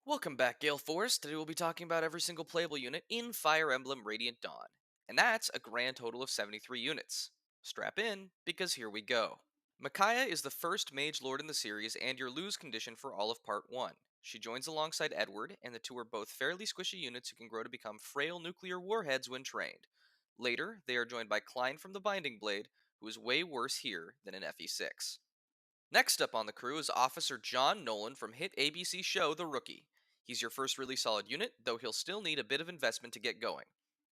Welcome back, Gale Force. Today we'll be talking about every single playable unit in Fire Emblem Radiant Dawn. And that's a grand total of 73 units. Strap in, because here we go. Micaiah is the first Mage Lord in the series and your lose condition for all of Part 1. She joins alongside Edward, and the two are both fairly squishy units who can grow to become frail nuclear warheads when trained. Later, they are joined by Klein from the Binding Blade, who is way worse here than in FE6. Next up on the crew is Officer John Nolan from hit ABC show The Rookie. He's your first really solid unit, though he'll still need a bit of investment to get going.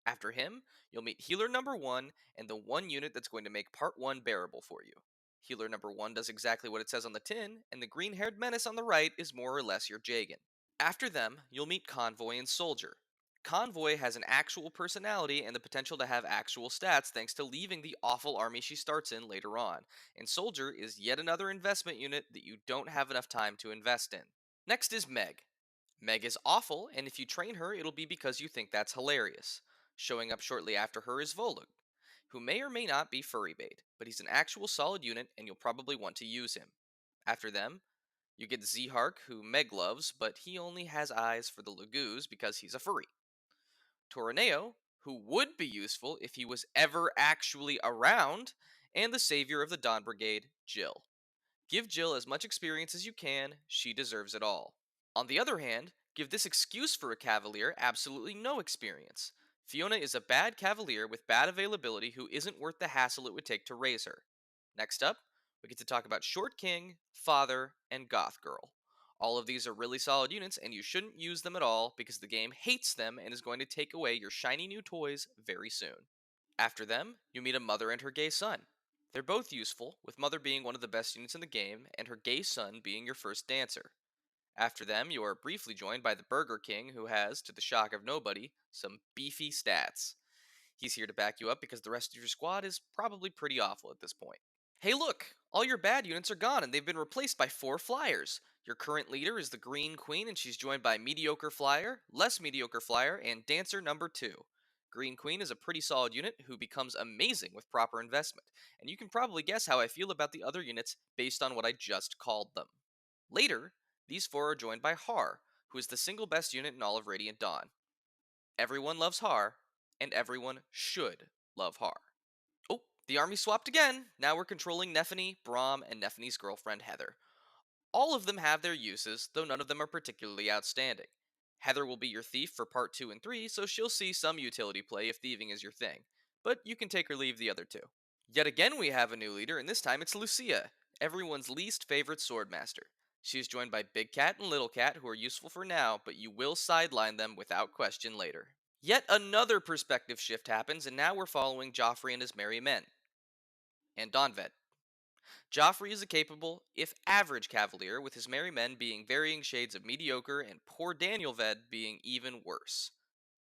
After him, you'll meet Healer number 1 and the one unit that's going to make Part 1 bearable for you. Healer number 1 does exactly what it says on the tin, and the green haired menace on the right is more or less your Jagan. After them, you'll meet Convoy and Soldier. Convoy has an actual personality and the potential to have actual stats thanks to leaving the awful army she starts in later on, and Soldier is yet another investment unit that you don't have enough time to invest in. Next is Meg. Meg is awful, and if you train her, it'll be because you think that's hilarious. Showing up shortly after her is Volug, who may or may not be furry bait, but he's an actual solid unit and you'll probably want to use him. After them, you get Zhark, who Meg loves, but he only has eyes for the Lagoos because he's a furry. Toraneo, who would be useful if he was ever actually around, and the savior of the Dawn Brigade, Jill. Give Jill as much experience as you can, she deserves it all. On the other hand, give this excuse for a Cavalier absolutely no experience. Fiona is a bad Cavalier with bad availability who isn't worth the hassle it would take to raise her. Next up, we get to talk about Short King, Father, and Goth Girl. All of these are really solid units, and you shouldn't use them at all because the game hates them and is going to take away your shiny new toys very soon. After them, you meet a mother and her gay son. They're both useful, with Mother being one of the best units in the game, and her gay son being your first dancer. After them, you are briefly joined by the Burger King, who has, to the shock of nobody, some beefy stats. He's here to back you up because the rest of your squad is probably pretty awful at this point. Hey look! All your bad units are gone and they've been replaced by 4 flyers. Your current leader is the Green Queen and she's joined by Mediocre Flyer, Less Mediocre Flyer, and Dancer number 2. Green Queen is a pretty solid unit who becomes amazing with proper investment, and you can probably guess how I feel about the other units based on what I just called them. Later, these 4 are joined by Har, who is the single best unit in all of Radiant Dawn. Everyone loves Har, and everyone should love Har. Oh, the army swapped again! Now we're controlling Nephany, Braum, and Nephany's girlfriend Heather. All of them have their uses, though none of them are particularly outstanding. Heather will be your thief for part 2 and 3, so she'll see some utility play if thieving is your thing, but you can take or leave the other two. Yet again we have a new leader, and this time it's Lucia, everyone's least favorite swordmaster. She is joined by Big Cat and Little Cat, who are useful for now, but you will sideline them without question later. Yet another perspective shift happens, and now we're following Joffrey and his merry men. And Donvet. Joffrey is a capable, if average, cavalier, with his merry men being varying shades of mediocre and poor Daniel Ved being even worse.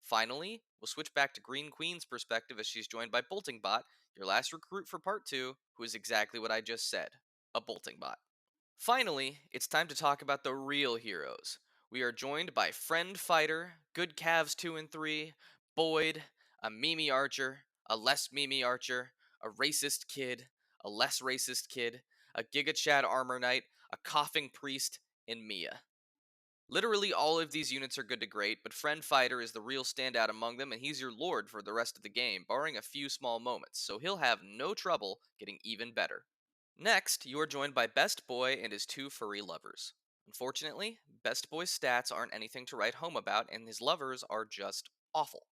Finally, we'll switch back to Green Queen's perspective as she's joined by Bolting Bot, your last recruit for part 2, who is exactly what I just said, a Bolting Bot. Finally, it's time to talk about the real heroes. We are joined by Friend Fighter, Good Calves 2 and 3, Boyd, a Mimi Archer, a less Mimi Archer, a racist kid, a less racist kid, a Giga Chad Armor Knight, a coughing priest, and Mia. Literally all of these units are good to great, but Friend Fighter is the real standout among them, and he's your lord for the rest of the game, barring a few small moments, so he'll have no trouble getting even better. Next, you are joined by Best Boy and his 2 furry lovers. Unfortunately, Best Boy's stats aren't anything to write home about, and his lovers are just awful.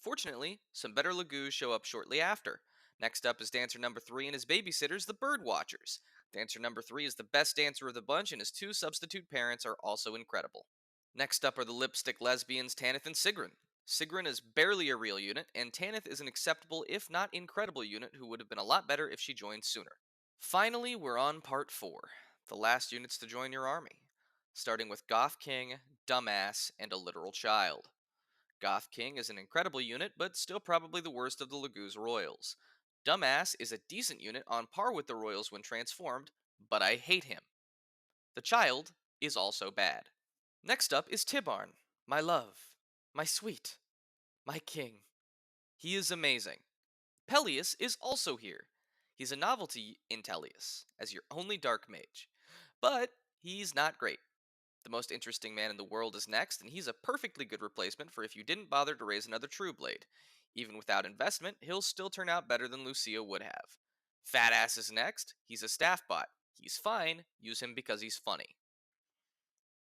Fortunately, some better Lagoos show up shortly after. Next up is Dancer number 3 and his babysitters, the Bird Watchers. Dancer number 3 is the best dancer of the bunch, and his 2 substitute parents are also incredible. Next up are the lipstick lesbians Tanith and Sigrun. Sigrun is barely a real unit, and Tanith is an acceptable, if not incredible, unit who would have been a lot better if she joined sooner. Finally, we're on part 4, the last units to join your army, starting with Goth King, Dumbass, and a Literal Child. Goth King is an incredible unit, but still probably the worst of the Lagoos Royals. Dumbass is a decent unit on par with the Royals when transformed, but I hate him. The Child is also bad. Next up is Tibarn, my love, my sweet, my king. He is amazing. Peleus is also here. He's a novelty in Tellius, as your only dark mage. But he's not great. The most interesting man in the world is next, and he's a perfectly good replacement for if you didn't bother to raise another True Blade. Even without investment, he'll still turn out better than Lucia would have. Fat Ass is next. He's a staff bot. He's fine. Use him because he's funny.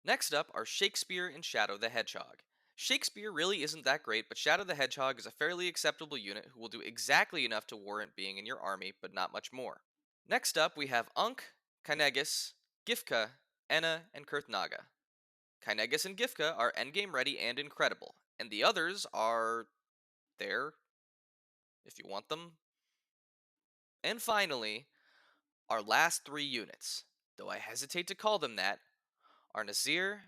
Next up are Shakespeare and Shadow the Hedgehog. Shakespeare really isn't that great, but Shadow the Hedgehog is a fairly acceptable unit who will do exactly enough to warrant being in your army, but not much more. Next up, we have Unk, Kynegas, Gifka, Enna, and Kurthnaga. Kynegas and Gifka are endgame ready and incredible, and the others are there if you want them. And finally, our last three units, though I hesitate to call them that, are Nasir,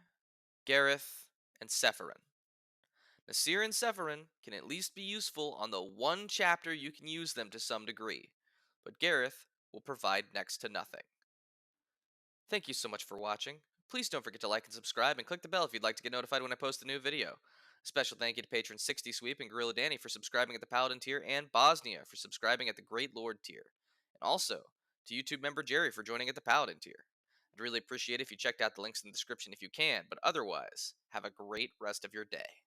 Gareth, and Sephirin. Nasir and Sephirin can at least be useful on the one chapter you can use them to some degree, but Gareth will provide next to nothing. Thank you so much for watching. Please don't forget to like and subscribe and click the bell if you'd like to get notified when I post a new video. A special thank you to patrons 60 Sweep and Gorilla Danny for subscribing at the Paladin tier, and Bosnia for subscribing at the Great Lord tier. And also to YouTube member Jerry for joining at the Paladin tier. I'd really appreciate it if you checked out the links in the description if you can, but otherwise, have a great rest of your day.